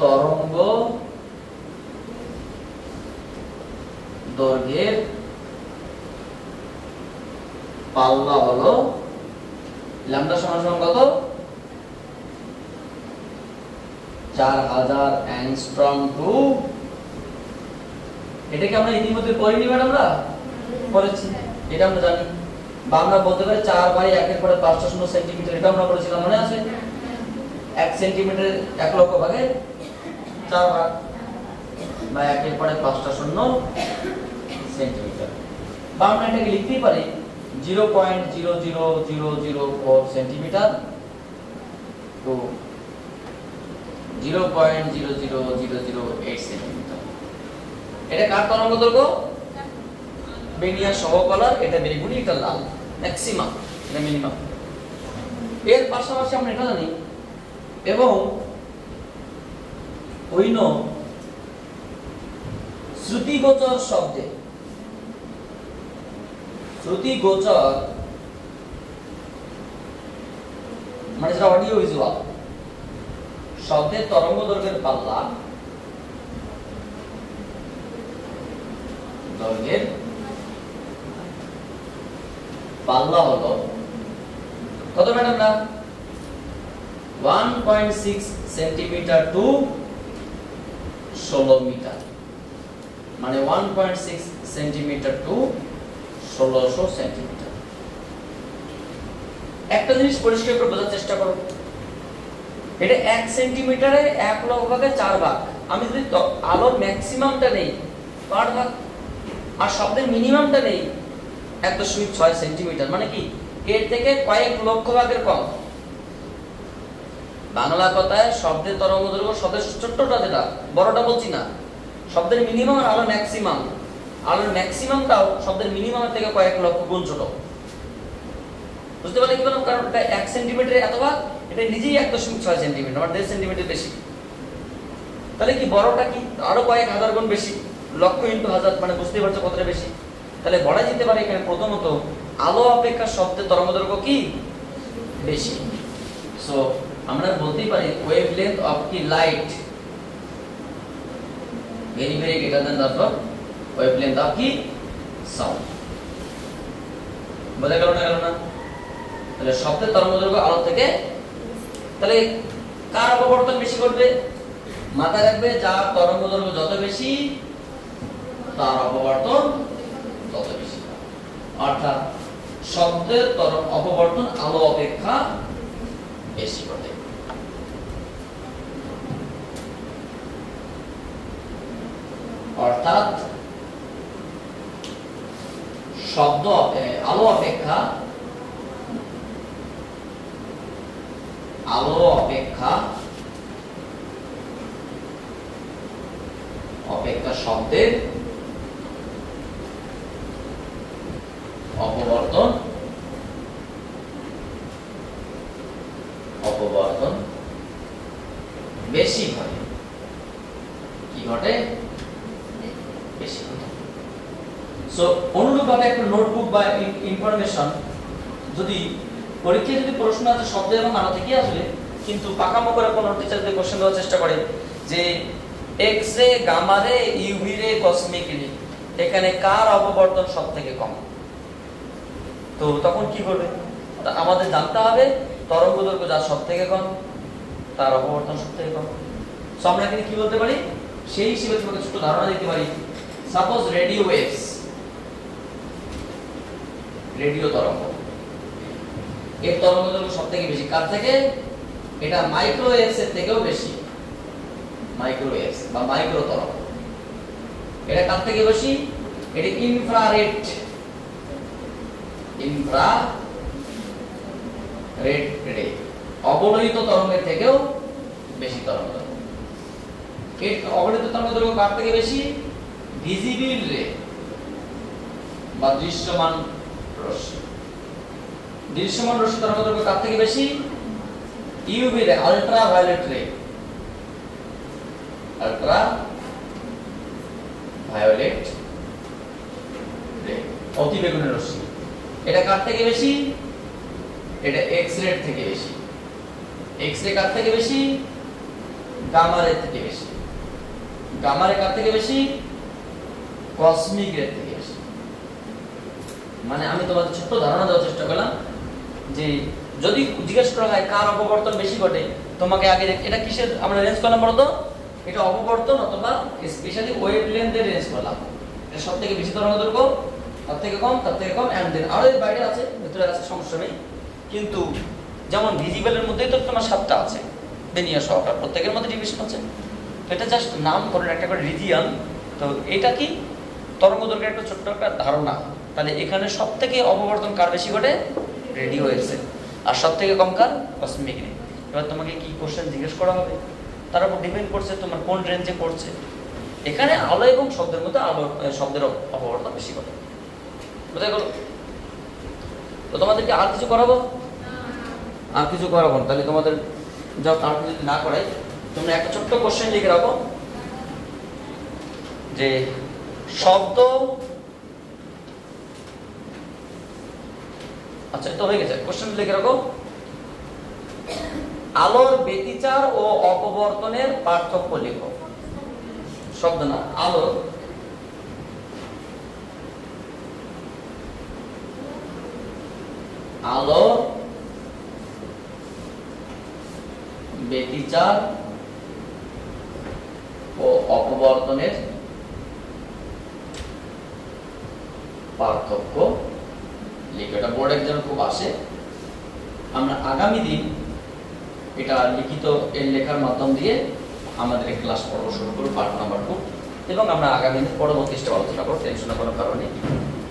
তরঙ্গ দৈর্ঘ্যের পাল্লা হলো ল্যামডা সমান কত? 4000 অ্যাংস্ট্রম টু, এটাকে আমরা ইতিমধ্যে পড়িনি ম্যাডামরা? পড়েছি, এটা আমরা জানি। বা আমরা বলতে পারি 4/1/5 সেন্টিমিটার, এটা আমরা পড়েছিলাম, মনে আছে? 1 সেন্টিমিটার 1 লক্ষ ভাগে 4 ভাগ, বা 1/5 সেন্টিমিটার। বা আমরা এটাকে লিখতেই পারি 0.00004 সেন্টিমিটার টু 0.00008 সেন্টিমিটার। এটা কার তরঙ্গ দৈর্ঘ্য? বেনিয়ার সহকলার, এটা বেগুনি, এটা লাল, ম্যাক্সিমাম, এটা মিনিমাম। এর পাশাপাশি আমরা এটা জানি, এবং অন্য শ্রুতিগোচর শব্দে, শ্রুতিগোচর মানে যেটা অডিও ভিজুয়াল শব্দের তরঙ্গ দৈর্ঘ্যের পাল্লা, দৈর্ঘ্যের পাল্লা হলো কত ম্যাডাম? না 1.6 সেন্টিমিটার টু 16 মিটার, মানে 1.6 সেন্টিমিটার টু 1600 সেন্টিমিটার। একটা জিনিস পরিষ্কার করে বোঝার চেষ্টা করো, এটা 1 সেন্টিমিটারে 1 লক্ষ ভাগে 4 ভাগ। আমি যদি আলোর ম্যাক্সিমামটা নেই 8 ভাগ, আর শব্দের মিনিমামটা নেই 1.6 সেন্টিমিটার, মানে কি এর থেকে কয়েক লক্ষ ভাগের কম। বাংলা কথায় শব্দের তরঙ্গ দৈর্ঘ্য শব্দের ছোট্টটা, যেটা বড়টা বলছি না, শব্দের মিনিমাম আর আলোর ম্যাক্সিমাম, আলোর ম্যাক্সিমামটাও শব্দের মিনিমামের থেকে কয়েক লক্ষ গুণ ছোট। বুঝতে পারলে কি বললাম? কারণ এটা 1 সেন্টিমিটারে এত ভাগ, এটা নিজেই 1.6 সেন্টিমিটার, মানে 1.5 সেন্টিমিটার বেশি। তাহলে কি বড়টা কি আরো কয়েক হাজার গুণ বেশি, লক্ষ ইন্টু হাজার, মানে বুঝতেই পারছো কতটা বেশি। তাহলে বলা যেতে পারে এখানে প্রথমত আলো অপেক্ষা শব্দের তরঙ্গ দৈর্ঘ্য কি বেশি। সো আমরা বলতেই পারি ওয়েভলেন্থ অফ কি light very very greater than that of wavelength of কি সাউন্ড। বোঝা গেল না? গেল না? তাহলে শব্দের তরঙ্গ দৈর্ঘ্য আলো থেকে, তাহলে কার অপবর্তন বেশি ঘটবে? মাথায় রাখবে, যার তরঙ্গ দৈর্ঘ্য যত বেশি তার অপবর্তন তত বেশি। অর্থাৎ শব্দের অপবর্তন আলো অপেক্ষা বেশি ঘটে। অর্থাৎ শব্দ আলো অপেক্ষা শব্দের অপবর্তন ঘটে? বেশি ঘটে। সো অনুরূপভাবে একটা নোটবুক বা ইনফরমেশন যদি পরীক্ষায় যদি প্রশ্ন আছে শব্দ এবং মানা থেকে আসবে, কিন্তু পাকামো করে কোনো টিচার যদি কোশ্চেন দেওয়ার চেষ্টা করে যে এক্স রে, গামা রে, ইউভি রে, কসমিক রে, এখানে কার অপবর্তন সব থেকে কম, তো তখন কি করবে? আমাদের জানতে হবে তরঙ্গ দৈর্ঘ্য যার সব থেকে কম তার অপবর্তন সব থেকে কম। সো আমরা এখানে কি বলতে পারি? সেই হিসেবে তোমাকে ছোট ধারণা দিতে পারি। সাপোজ রেডিও ওয়েভস, রেডিও তরঙ্গ, এর তরঙ্গ দৈর্ঘ্য সব থেকে বেশি কার থেকে? এটা মাইক্রোওয়েভস এর থেকেও বেশি। মাইক্রোওয়েভস বা মাইক্রো তরঙ্গ এটা কার থেকে বেশি? এটা ইনফ্রারেড, ইনফ্রারেড রে, অবলোহিত তরঙ্গের থেকেও বেশি তরঙ্গ দৈর্ঘ্য। এর অবলোহিত তরঙ্গ দৈর্ঘ্য কার থেকে বেশি? ভিজিবল রে বা দৃশ্যমান রশ্মি। দৃশ্যমান রশ্মি তরঙ্গ দৈর্ঘ্য কার থেকে বেশি? ইউভি রে, আল্ট্রাভায়োলেট রে, আল্ট্রাভায়োলেট রে, অতিবেগুনি রশ্মি। এটা কার থেকে বেশি? এটা এক্স রে থেকে বেশি। এক্স রে কার থেকে বেশি? গামা রে থেকে বেশি। গামা রে কার থেকে বেশি? কসমিক রে থেকে বেশি। মানে আমি তোমাদের ছোট্ট ধারণা দেওয়ার চেষ্টা করলাম যে যদি জিজ্ঞেস করা হয় কার অপবর্তন বেশি ঘটে, তোমাকে আগে এটা কিসের আমরা রেঞ্জ করলাম বলো তো? এটা অপবর্তন অথবা স্পেশালি ওয়েভলেন্থের রেঞ্জ করলাম। এটা সবথেকে বেশি তরঙ্গ দৈর্ঘ্য, তার থেকে কম, তার থেকে কম, এন্ড দেন আরো এর বাইরে আছে, ভিতরে আছে, সমস্যা নেই। কিন্তু যেমন ভিজিবলের মধ্যেই তো তোমার 7টা আছে, বেনিয়া সহকার, প্রত্যেকের মধ্যে ডিভিশন আছে। তো এটা জাস্ট নাম করেন একটা করে রিজিয়ন। তো এটা কি তরঙ্গ দৈর্ঘ্যের একটা ছোট্ট একটা ধারণা। তাহলে এখানে সবথেকে অপবর্তন কার বেশি ঘটে? রেডিও ওয়েভসে। আর সবথেকে কম কার? কসমিক রে। এবার তোমাকে কি কোশ্চেন জিজ্ঞেস করা হবে তার উপর ডিপেন্ড করছে তোমার কোন রেঞ্জে পড়ছে। এখানে আলো এবং শব্দের মধ্যে আলো শব্দের অপবর্তন বেশি ঘটে, বুঝা গেল? তো তোমাদেরকে আর কিছু করাবো? আর কিছু করাবো না। তাহলে তোমাদের যাও, তার যদি না করাই তোমরা একটা ছোট্ট কোশ্চেন লিখে রাখো যে শব্দ, আচ্ছা এটা হয়ে গেছে, কোশ্চেন লিখে রাখো আলোর ব্যতিচার ও অপবর্তনের পার্থক্য লেখো। শব্দ না, আলোর ব্যতিচার ও অপবর্তনের পার্থক্য লিখো। এটা বোর্ড এক্সাম খুব আসে। আমরা আগামী দিন এটা লিখিত এর লেখার মাধ্যম দিয়ে আমাদের এই ক্লাস পর্ব শুরু করব, পার্ট নাম্বার 2, এবং আমরা আগামী দিন পরবর্তী স্টেপ আলোচনা করব। টেনশনের কোনো কারণ নেই।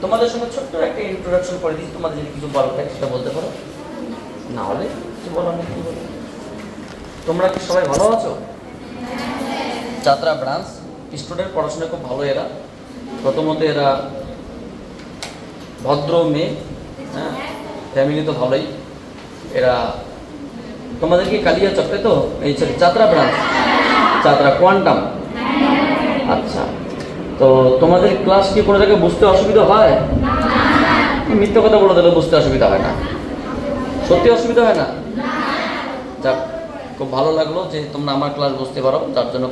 তোমাদের সঙ্গে ছোট্ট একটা ইন্ট্রোডাকশন করে দিই। তোমাদের যদি কিছু বলার থাকে সেটা বলতে পারো, না হলে কিছু বলার নেই। কি বলো? তোমরা কি সবাই ভালো আছো? যাত্রা ব্রাঞ্চ স্টুডেন্ট পড়াশোনা খুব ভালো। এরা প্রথমত এরা ভদ্র মেয়ে, হ্যাঁ, ফ্যামিলি তো ভালোই। এরা তোমাদের কি কালিয়া চক্রে তো এই যাত্রা ব্রাঞ্চ, যাত্রা কোয়ান্টাম। আচ্ছা, তো তোমাদের ক্লাস কি কোনো জায়গায় বুঝতে অসুবিধা হয়? মিথ্যে কথা বলে দিলে বুঝতে অসুবিধা হয় না, সত্যি অসুবিধা হয় না? যাক, খুব ভালো লাগলো যে তোমরা আমার ক্লাস বুঝতে পারো, যার জন্য